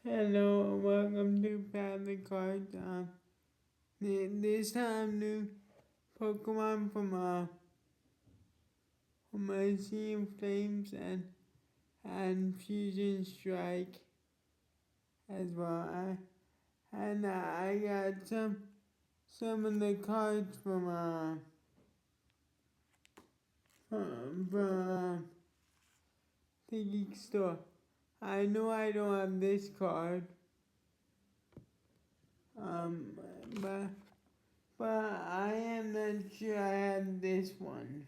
Hello, welcome to Pally Cards. This time new Pokemon from Sea of Flames and Fusion Strike as well. I got some of the cards from the Geek Store. I know I don't have this card, um, but I am not sure I have this one.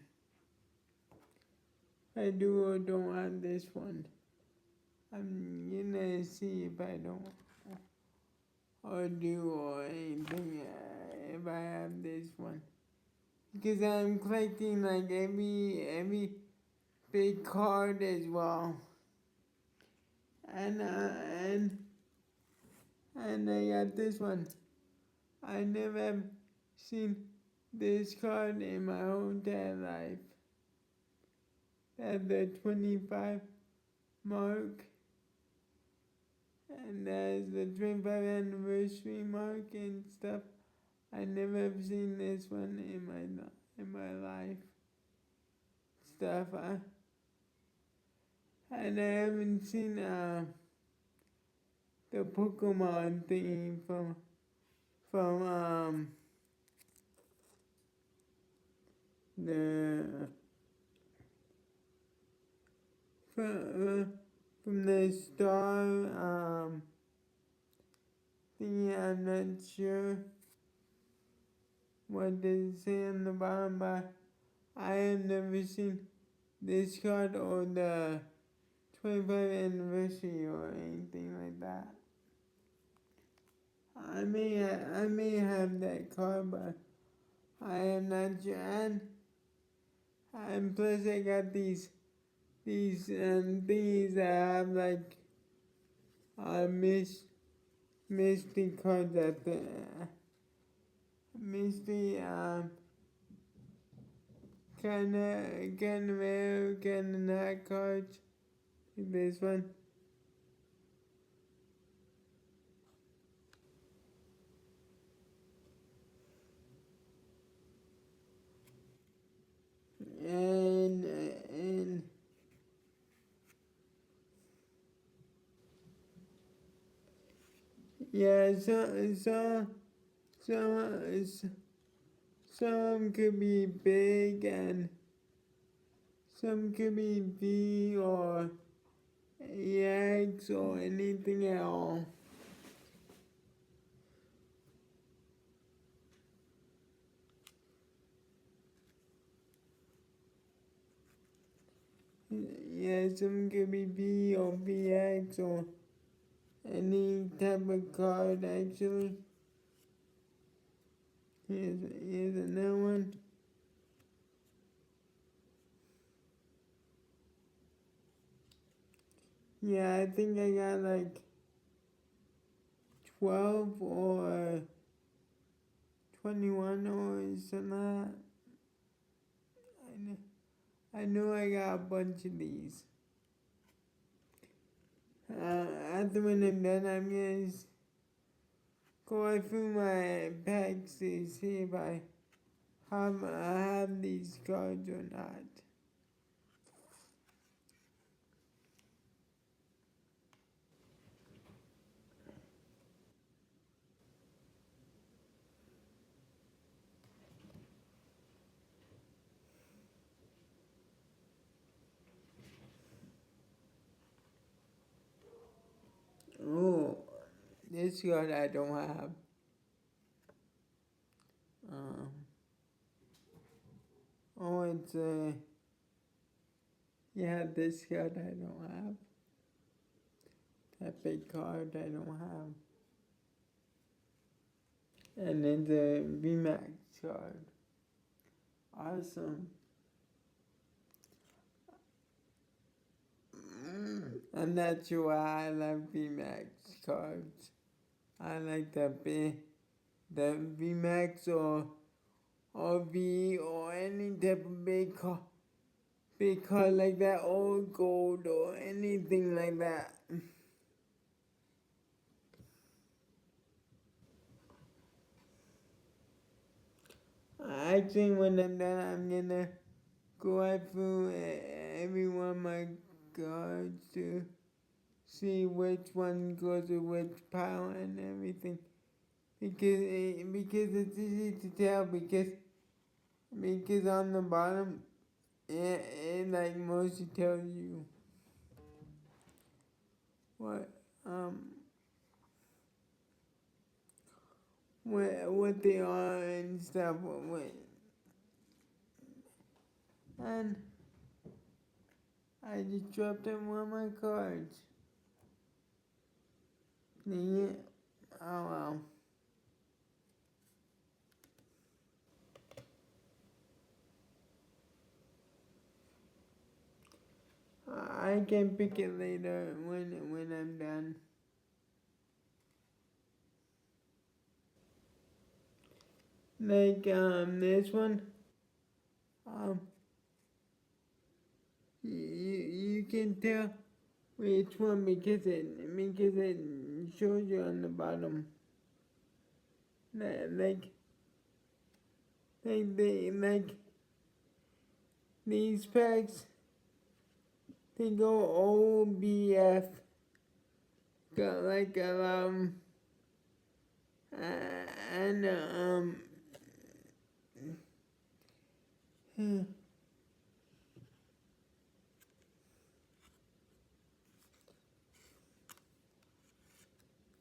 I do or don't have this one. I'm gonna see if I don't or do or anything if I have this one. Because I'm collecting like every big card as well. And I got this one. I never have seen this card in my whole entire life. At the 25 mark. And as the 25th anniversary mark and stuff. I never have seen this one in my life. Stuff. And I haven't seen the Pokemon thing from the from the star thing. I'm not sure what they say on the bottom, but I have never seen this card or the 25th anniversary or anything like that. I may have that card, but I am not sure. And plus I got these things that have like mystery cards at the mystery kind of rare, kind of not cards. Like this one. And yeah, some could be big and some could be V or EX or anything at all. Yeah, some could be V or VX or any type of card actually. Here's another one. Yeah, I think I got like 12 or 21 or something like that. I know I got a bunch of these. After when I'm done, I'm gonna go through my packs to see if I have these cards or not. Oh, this card I don't have. Um, oh, it's yeah, this card I don't have. That big card I don't have. And then the VMAX card. Awesome. I'm not sure why I love VMAX cards. I like the VMAX or V or any type of big card like that, or gold or anything like that. actually, when I'm done, I'm gonna go out through every one of my cards to see which one goes with which pile and everything. Because it's easy to tell because on the bottom it like mostly tells you what what they are and stuff. And I just dropped in one of my cards. Dang it. Oh well. I can pick it later when I'm done. Like this one, um you can tell which one because it shows you on the bottom. Like these packs, they go OBF. Got like and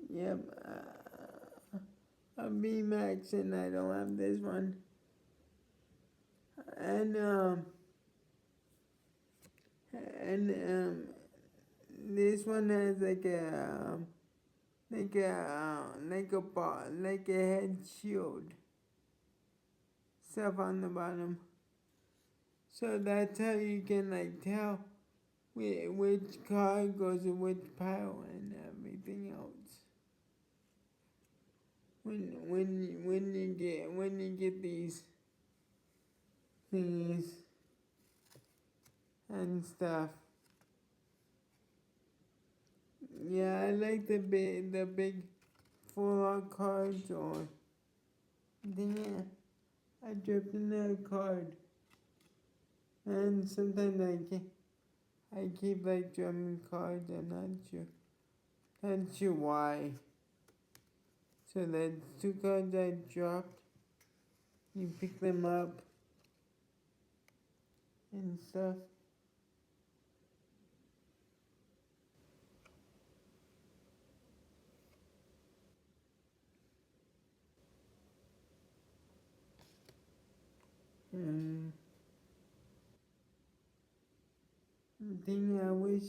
yep, a B Max, and I don't have this one. And this one has like a head shield stuff on the bottom. So that's how you can like tell which card goes in which pile and everything else. When you get these thingies and stuff. Yeah, I like the big full art cards or yeah, I dropped another card. And sometimes I keep like drumming cards, I'm not sure why. So the two cards I dropped, you pick them up and stuff. And the thing I wish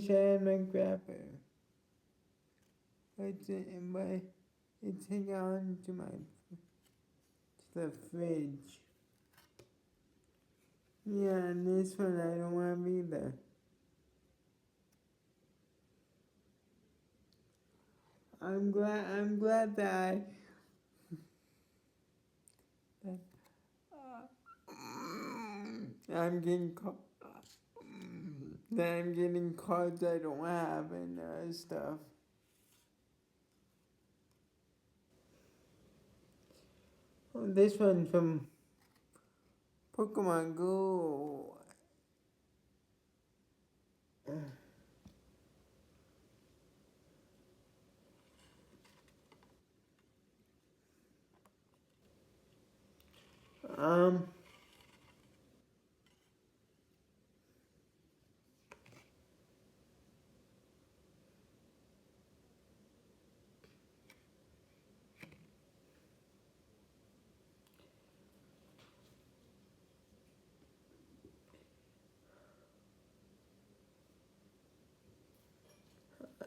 I had my grapper, but it's hanging on to the fridge. Yeah, and this one I don't have either. I'm glad that I'm getting that I'm getting cards I don't have and stuff. Oh, this one from Pokemon Go. Um,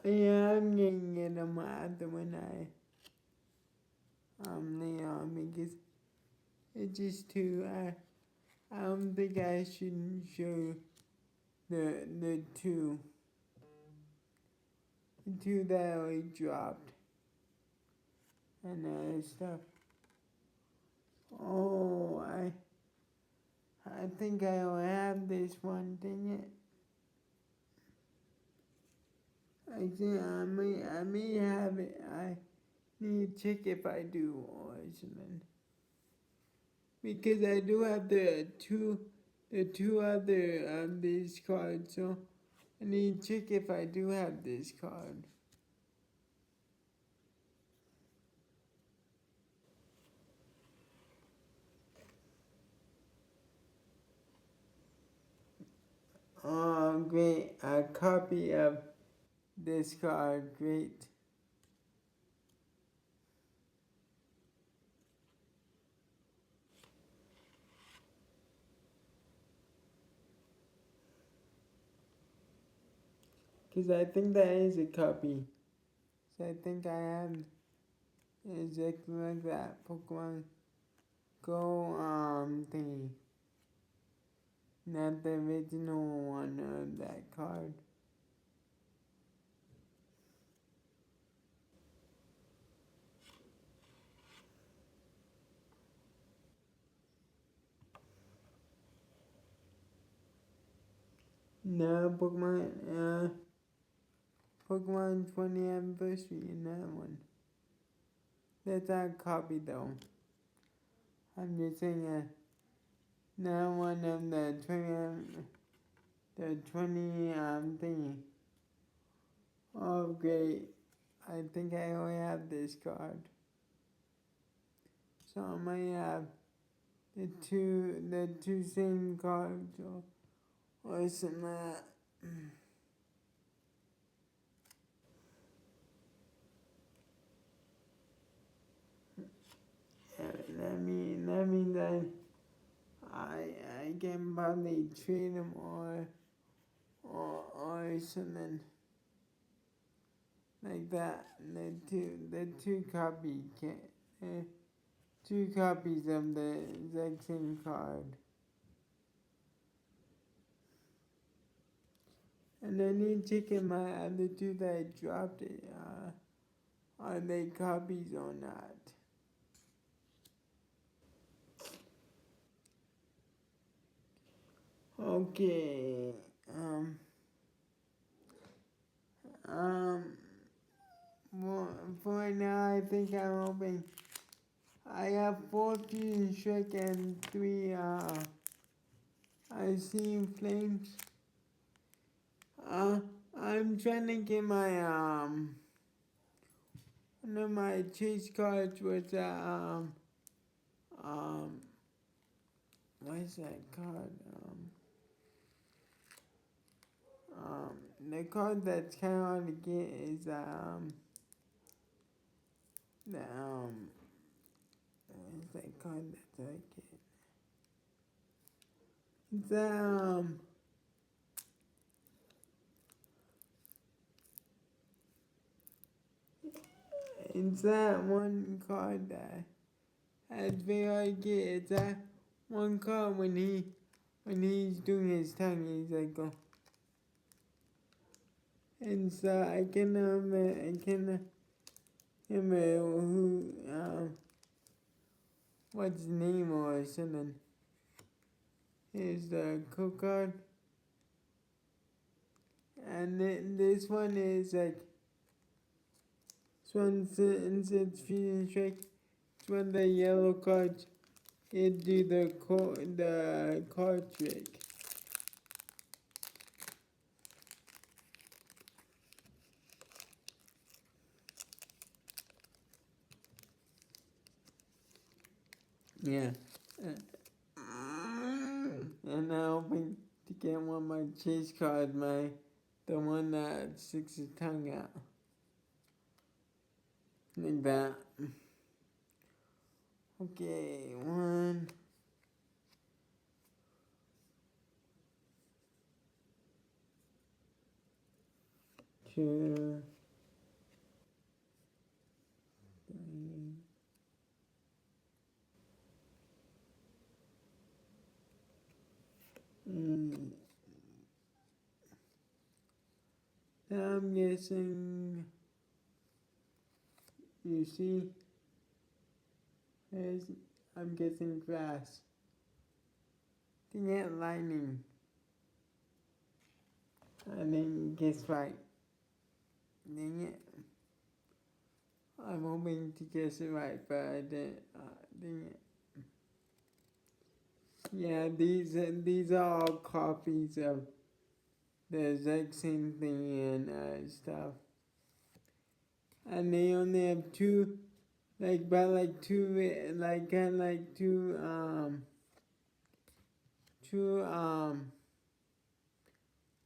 yeah, I'm gonna get them after when because it's just too. I don't think I should show the two that I dropped and stuff. Oh, I think I'll have this one. Dang it! I think I may have it. need to check if I do or something. Because I do have the two other these cards, so I need to check if I do have this card. Oh, great! A copy of this card, great. Because I think that is a copy. So I think I have exactly like that Pokemon Go thingy. Not the original one of that card. No, Pokemon 20th anniversary in that one. That's not a copy though. I'm just saying not one of the 20 thingy. Oh great. I think I only have this card. So I might have the two same cards or something like that. That means I can probably trade them or something like that. The two copies of the exact same card. And I need to check in my other two that I dropped it. Are they copies or not? Okay. Um. Well, for right now, I think I'm hoping. I have 4 Fusion Shrek and 3 I see Flames. I'm trying to get my one of my chase cards was what is that card? The card that's kind of hard to get is the what is that card that's hard to get? It's it's that one card that that's very hard to get. It's that one card when he's doing his tongue, he's like go. And so I can remember who what's his name or something. Here's the code card. And this one is like this one's instead Fusion Shrek. It's one of the yellow cards. It do the card trick. Yeah. And I'm hoping to get one of my chase cards, the one that sticks his tongue out. Like that. Okay, 1, 2, 3. I'm guessing you see I'm guessing grass. Dang it, lightning. I didn't guess right. Dang it. I'm hoping to guess it right, but I didn't. Dang it. Yeah, these are all copies of the exact same thing and stuff. And they only have two, like, but like two, like, kind of like two,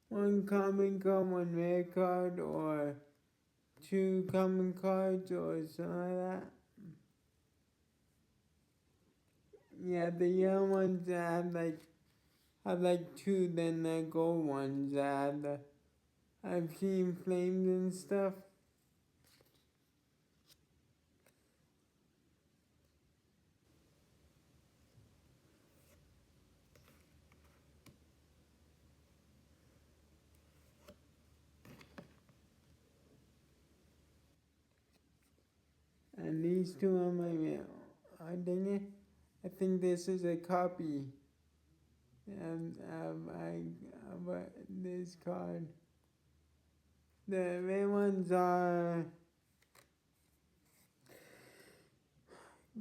one common card, one rare card, or two common cards, or something like that. Yeah, the yellow ones have like two, then the gold ones have the I've seen flames and stuff. And these two are my mail. Oh, dang it. I think this is a copy of this card. The red ones are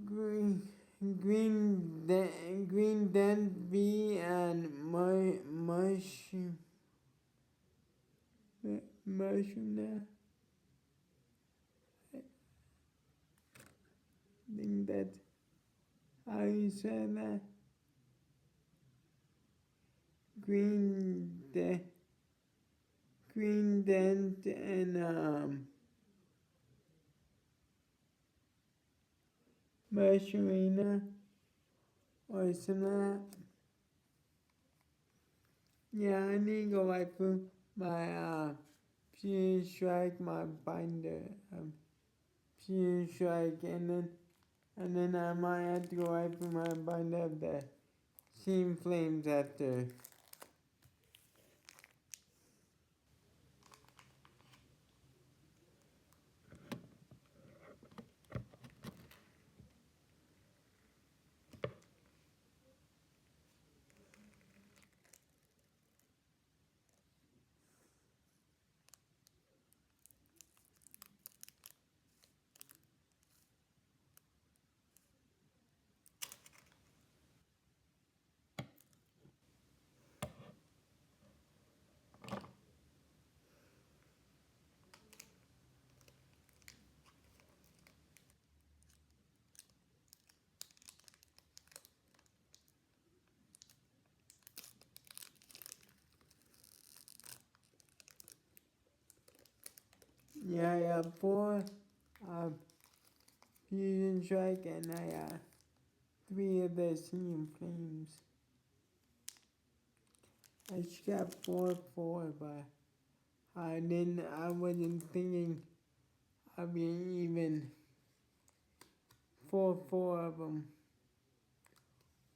green, green dent V and mushroom there. I think that's how you say that. Green dent. Green dent and Marshmallow or something like that. Yeah, I need to go right through my Fusion Strike, my binder, Fusion Strike, and then I might have to go right through my binder of the Steam Flames after. Yeah, I have four uh, Fusion Strike and three of the Steam Flames. I just got four, but I wasn't thinking I'd be even four of them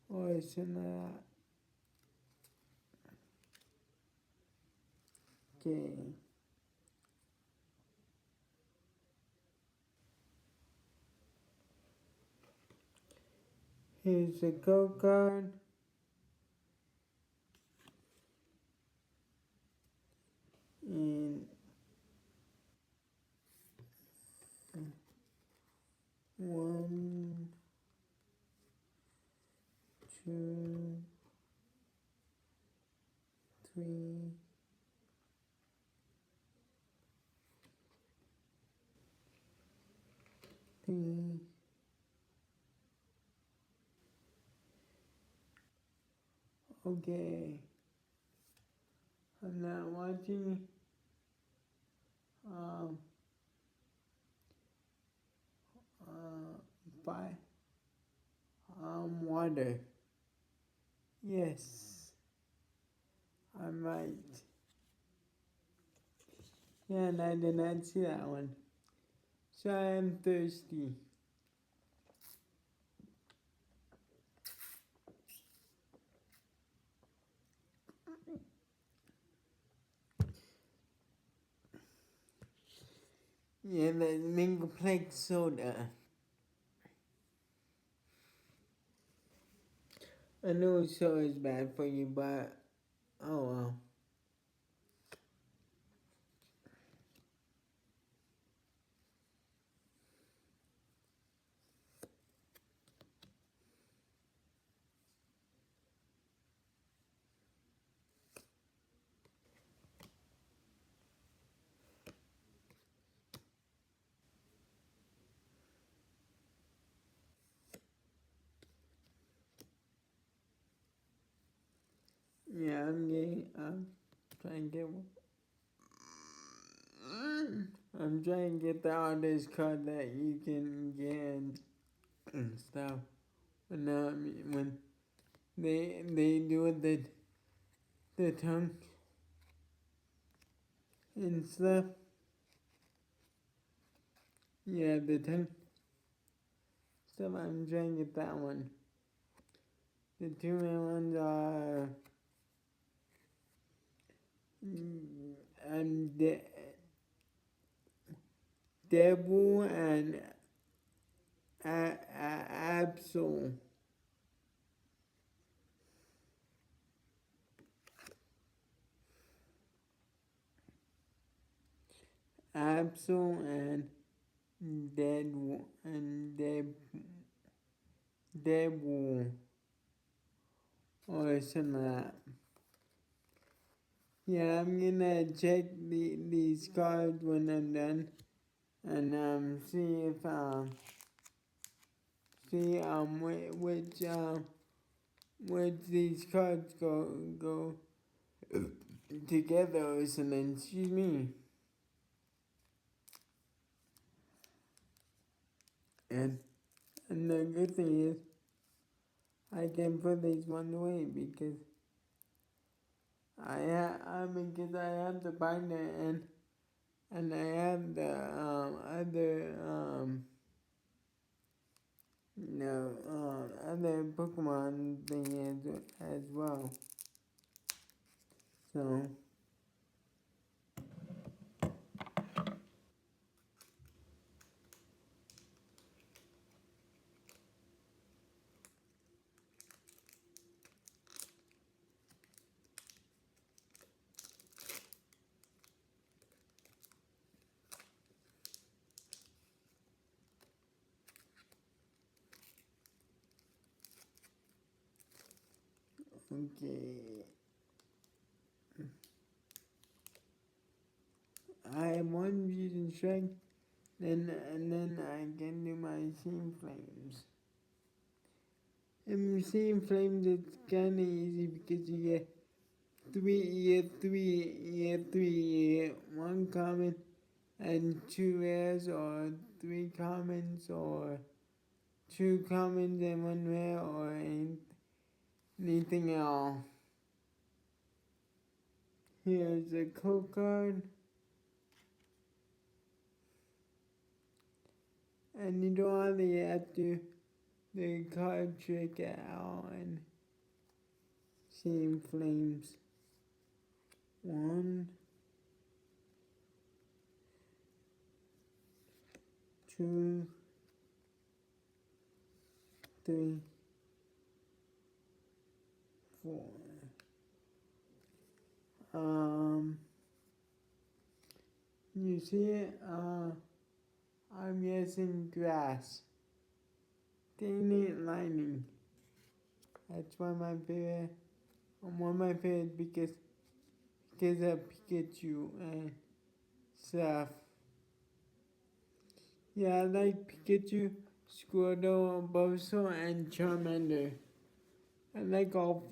or something like that. Okay. Here's the code card. And one, two, three, three. Okay. I'm not watching um by water. Yes, I'm right. Yeah, and I did not see that one. So I am thirsty. Yeah, the mango plate soda. I know soda is bad for you, but oh well. Yeah, I'm trying to get one. I'm trying to get the artist card that you can get and stuff. When they do the tongue and stuff. Yeah, the tongue stuff. I'm trying to get that one. The two main ones are Debu and Absol. Absol and Debu or something like that. Yeah, I'm gonna check these cards when I'm done and see if which these cards go together or something. Excuse me. And the good thing is I can put these one away because because I have the binder and I have the other other Pokemon thing as well. So okay. I have one Fusion Strike, and then I can do my Seam Flames. And Seam Flames, it's kinda easy because you get one common and two rares, or three commons, or two commons and one rare, or anything else. Here's a code card. And you don't really have to the card trick out and Seam Flames. 1, 2, 3, 4. You see it? I'm using grass. Technique lightning. That's one of my favorite. One of my favorites because of Pikachu and stuff. Yeah, I like Pikachu, Squirtle, Bulbasaur, and Charmander. I like all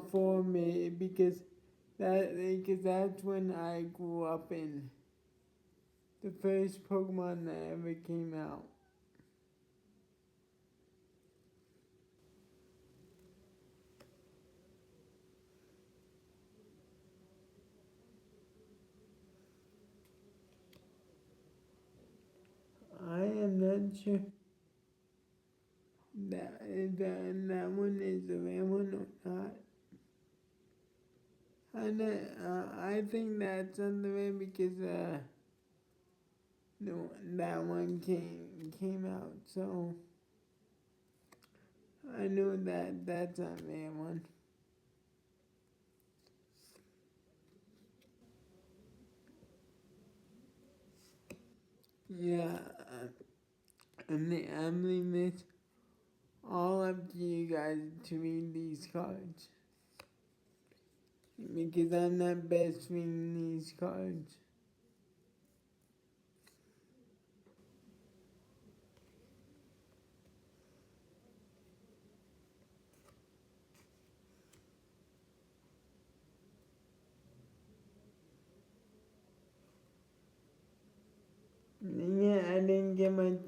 four of me because that's when I grew up in. The first Pokemon that ever came out. I am not sure that one is the rare one or not. I think that's on the way because no, that one came out, so I know that that's on that one. Yeah, I'm leaving this all up to you guys to read these cards because I'm not best reading these cards.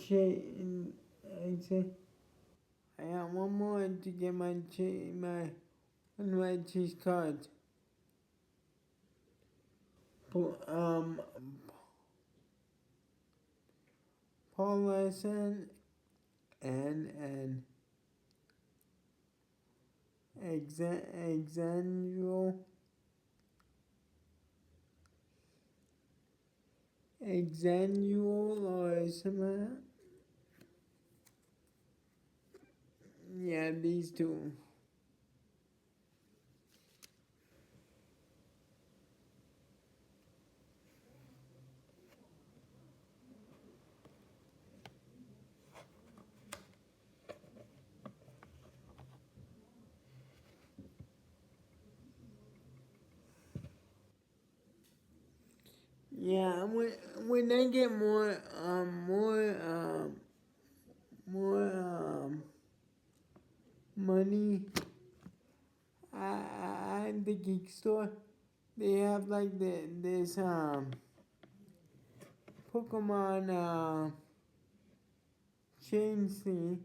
chain. I say I have one more to get my chain, one of my cheese cards. Paul Lesson and Exanual or something. Yeah, these two. Yeah, when I get more money at the geek store, they have like this Pokemon chain thing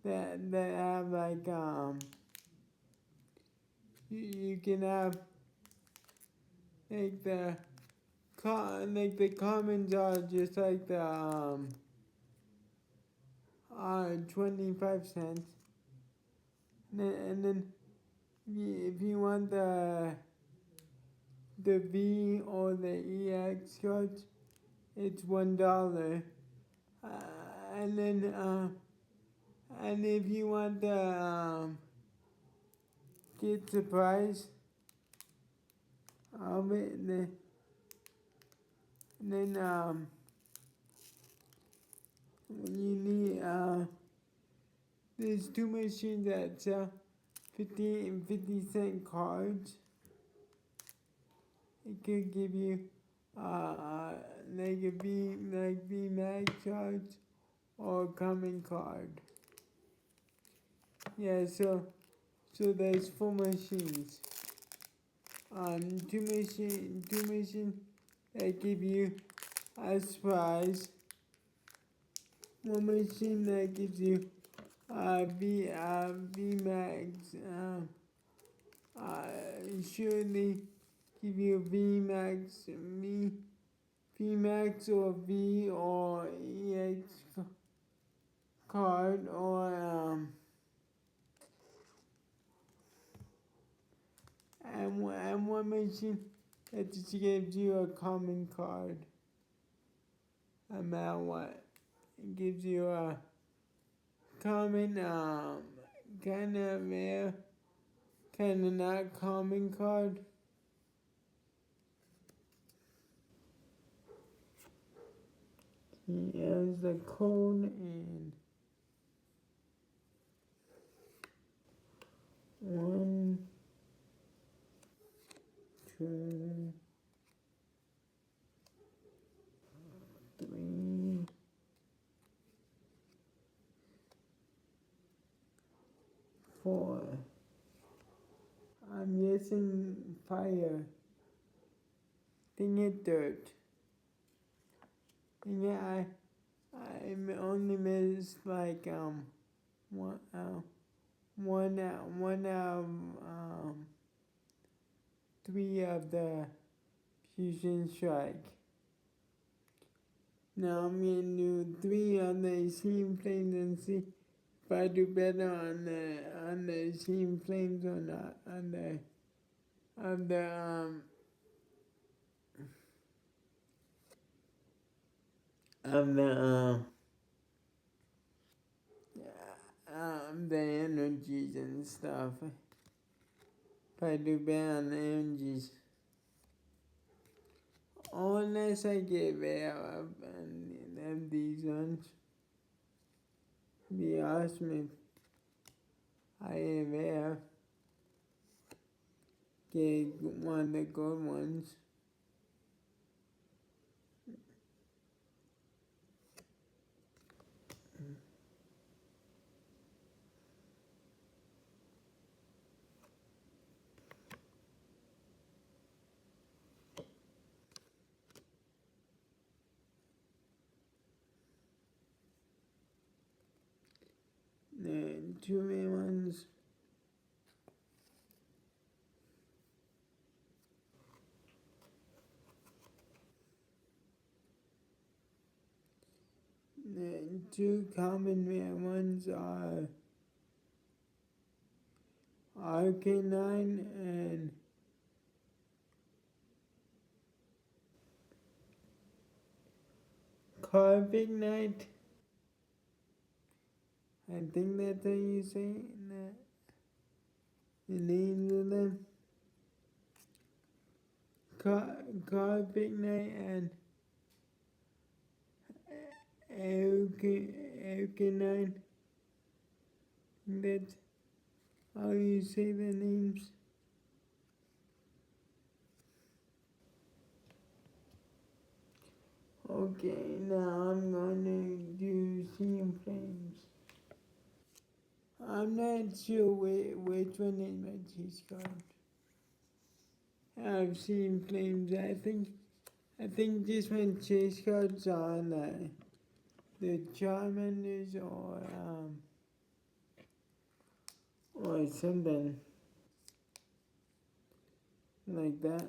that have like you can have like the commons are just like the 25 cents, and then if you want the V or the EX cards, it's $1. Uh, and then and if you want the get surprise of it, then you need there's two machines that sell 50 and 50-cent cards. It could give you like a VMAX cards or a common card. Yeah, so there's 4 machines. Two machine that give you a surprise. One machine that gives you VMAX. Surely give you VMAX or V or EX card or and one machine that just gives you a common card. About what? It gives you a common kind of rare, kind of not common card. Here's the code and 1, 2, 3, 4. I'm using fire. Then it dirt. And yeah, I only missed like one out of 3 of the fusion strike. Now I'm gonna do 3 on the Extreme Flames and see if I do better on the Extreme Flames or not on the the energies and stuff. If I do better on the energies. Unless I get rid of these ones. Be awesome if I ever get one of the good ones. two main ones. The two common main ones are Arcanine and Carpignite. I think that's how you say it, the names of them. Carpignite and Arcanine. That's how you say the names. Okay, now I'm going to do Sea Flames. I'm not sure which one is my cheese card. I've seen Flames. I think just my chase cards on the Charmanders or something like that.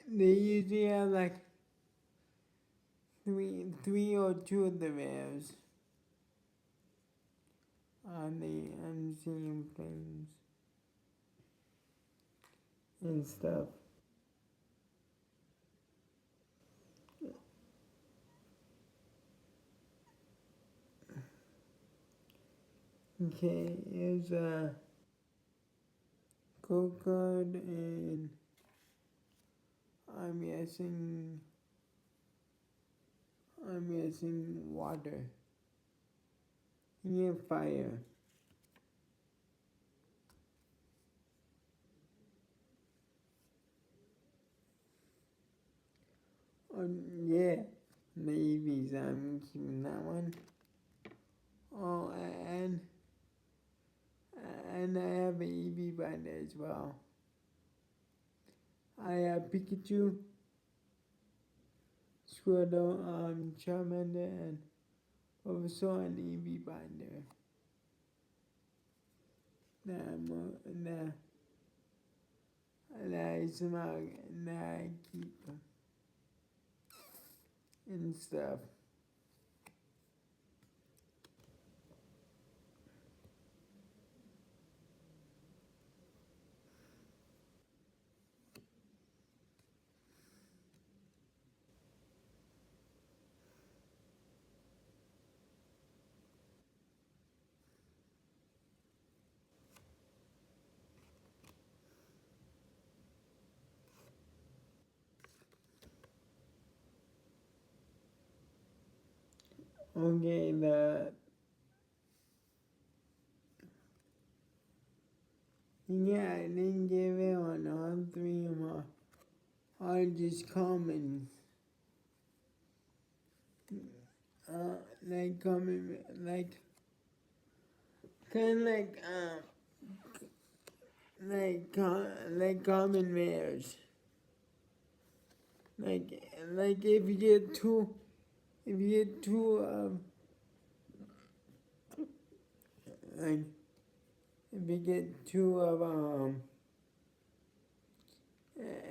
They usually have like three or two of the rares on the Unseen Flames and stuff. Okay, here's a code card, and I'm guessing water. Yeah, fire. Yeah, maybe I'm keeping that one. Oh, and I have an EV binder as well. I have Pikachu, Squirtle, Charmander, and also an EV binder. I keep and stuff. Okay, I didn't give it on all three of them are just common. Like common, like kind of like common rares. Like if you get two like if you get two of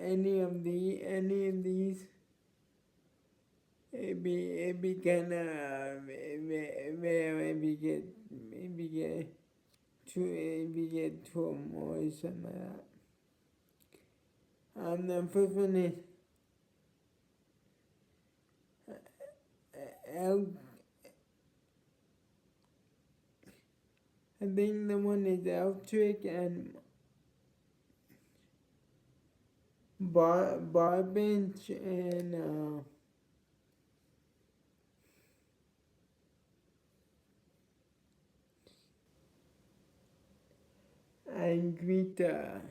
any of these, it'd be kind of rare if you get two or more or something like that. The first one is elk. I think the one is Eltrick and Barbench and Greta.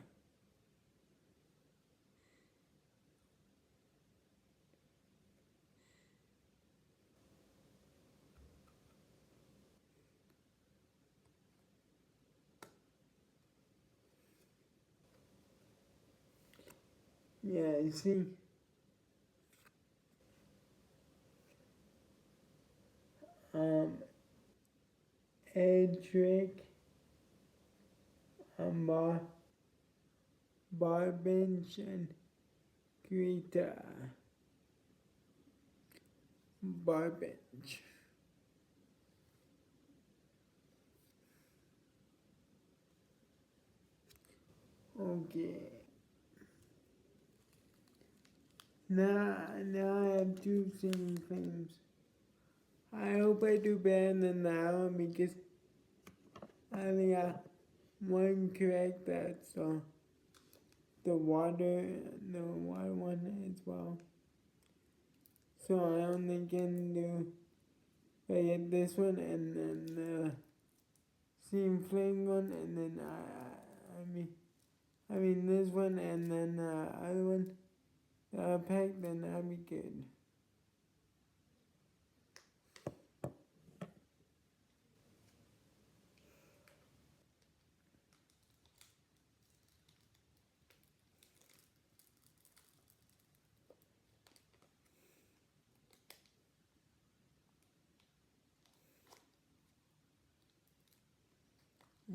Yeah, see, um, Edric, Barbench and Greta. Barbench. Okay. Now I have two singing claims. I hope I do better than that one because I only got one correct. That's the water one as well. So I only can do I get this one and then steam flame one and then I mean this one and then other one pack, then I'll be good.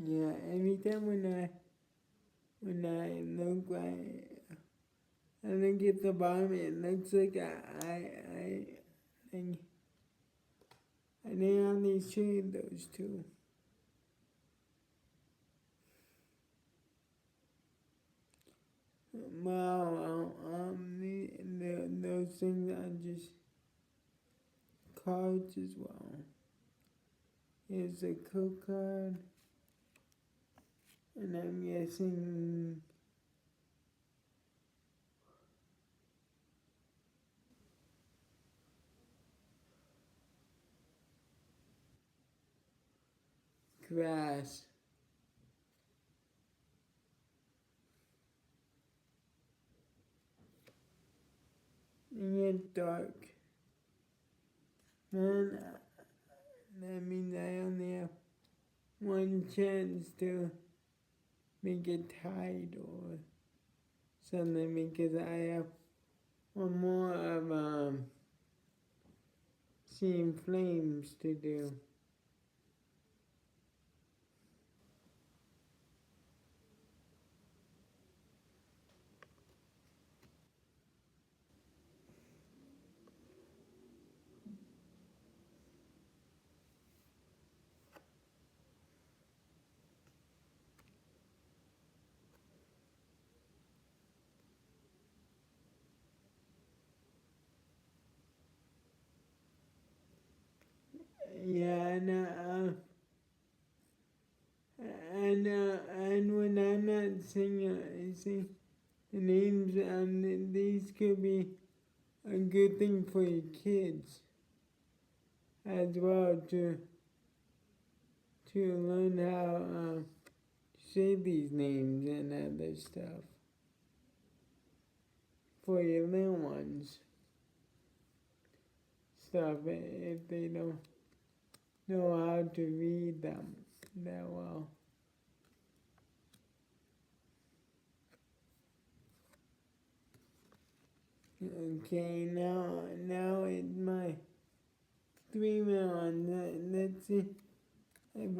Yeah, every time when I look at the bottom, it looks like I only shade those two. Well, those things are just cards as well. Here's a code card, and I'm guessing grass. And get dark. Man, that means I only have one chance to make it tide or something because I have one more of seeing flames to do. Yeah, and when I'm not singing, I see the names, and these could be a good thing for your kids as well to learn how to say these names and other stuff for your little ones. Stuff if they don't know how to read them that well. Okay, now it's my 3-minute one. Let's see if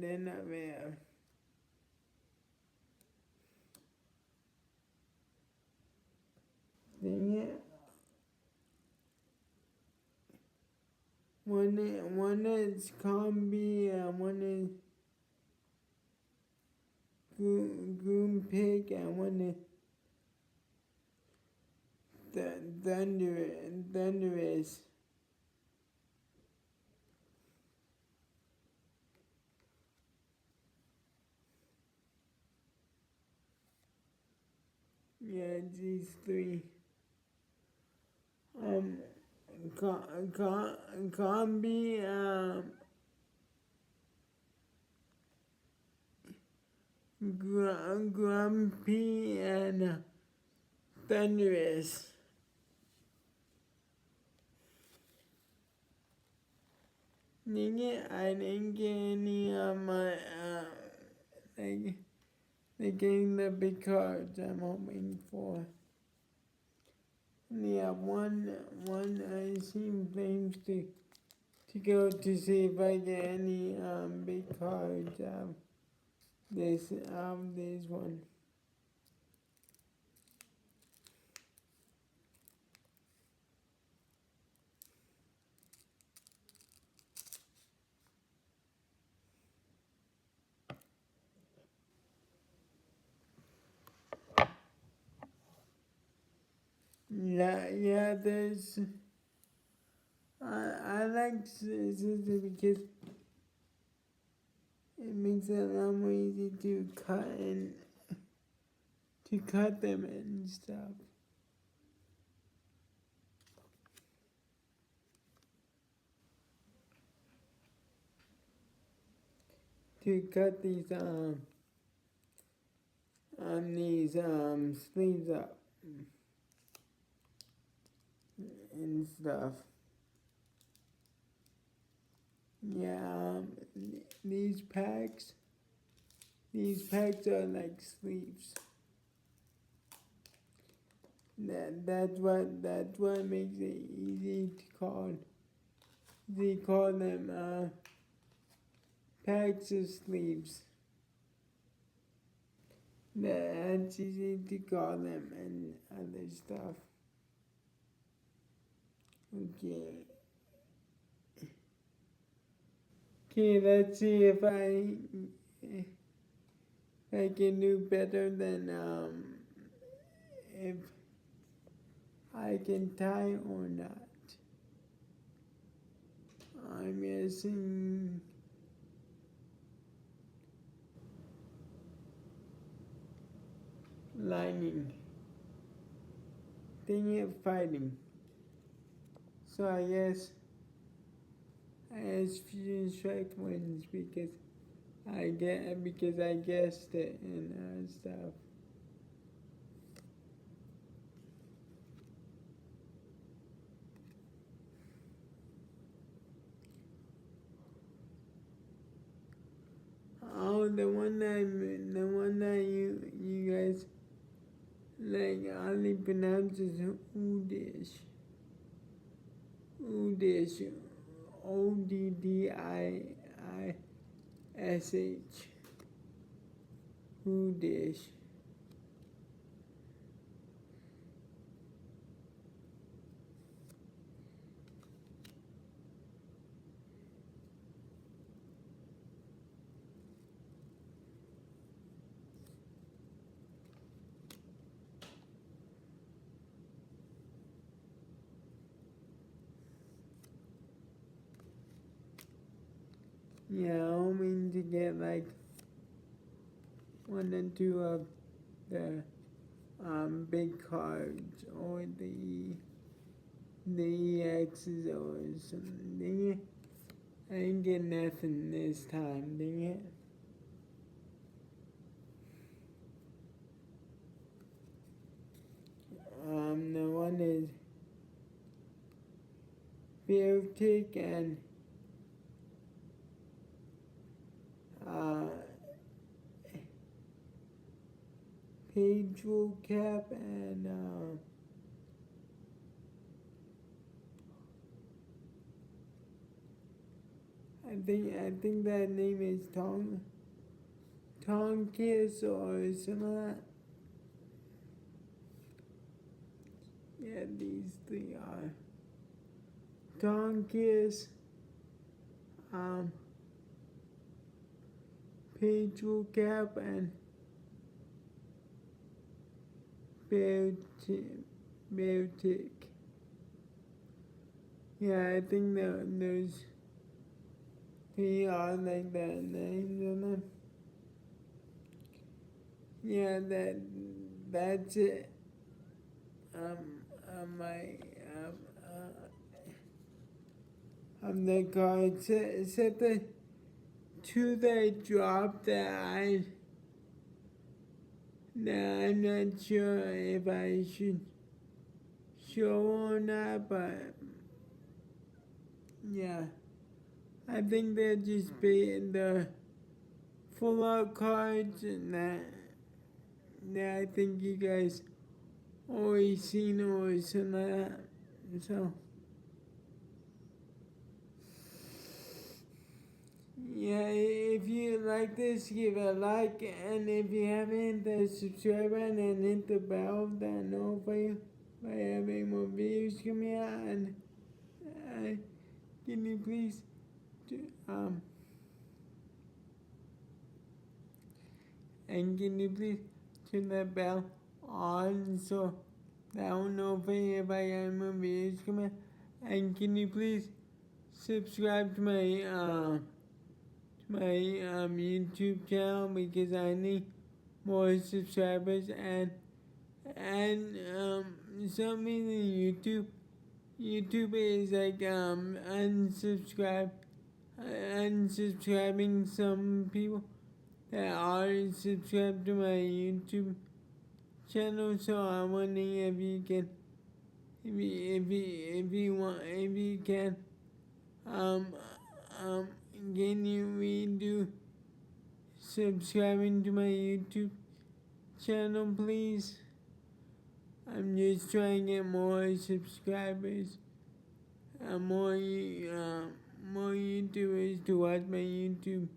then I will. Dang it. One is Combi, one is Goon Pig, and one is Thunderous. Yeah, these three. Combi, grumpy, and thunderous. I didn't get any of my, like, getting the big cards I'm hoping for. Yeah, one I seem claims to go to see if I get any big cards this one. Yeah, there's. I like scissors because it makes it a lot more easy to cut them and stuff. To cut these sleeves up and stuff. Yeah, these packs are like sleeves. That's what makes it easy to call. They call them packs of sleeves. That's easy to call them and other stuff. Okay. Okay, let's see if I can do better than if I can tie or not. I'm guessing lining. Dang it, fighting. So I guess Fusion Strike wins because I guessed it and stuff. Oh, the one that you guys like only pronounces Udish. Udish. Oddish. Udish. Yeah, hoping to get like one or two of the big cards or the EXs or something. I didn't get nothing this time, dang it. The one is Beartic and Pedro Cap and I think that name is Tonkiss or something like that. Yeah, these three are Tonkiss, Pedro Cap and Beartic. Yeah, I think those three are like the names of them. Yeah, that's it. my the card set to the drop that I'm not sure if I should show or not, but yeah, I think they're just being the full art cards and that I think you guys always seen or something like that. So yeah, if you like this, give it a like, and if you haven't, the subscribe button and hit the bell that notify you if I have any more videos coming out. And can you please and can you please turn that bell on so that will notify you if I have more videos coming out. And can you please subscribe to my YouTube channel because I need more subscribers and some reason YouTube is like unsubscribing some people that are subscribed to my YouTube channel. So I'm wondering if you can if you can can you redo subscribing to my YouTube channel, please? I'm just trying to get more subscribers, more YouTubers to watch my YouTube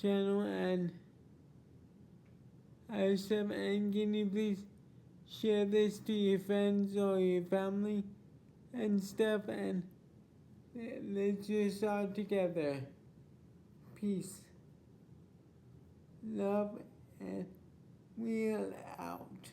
channel and stuff. And can you please share this to your friends or your family and stuff? And let's just all together. Peace, love, and we're out.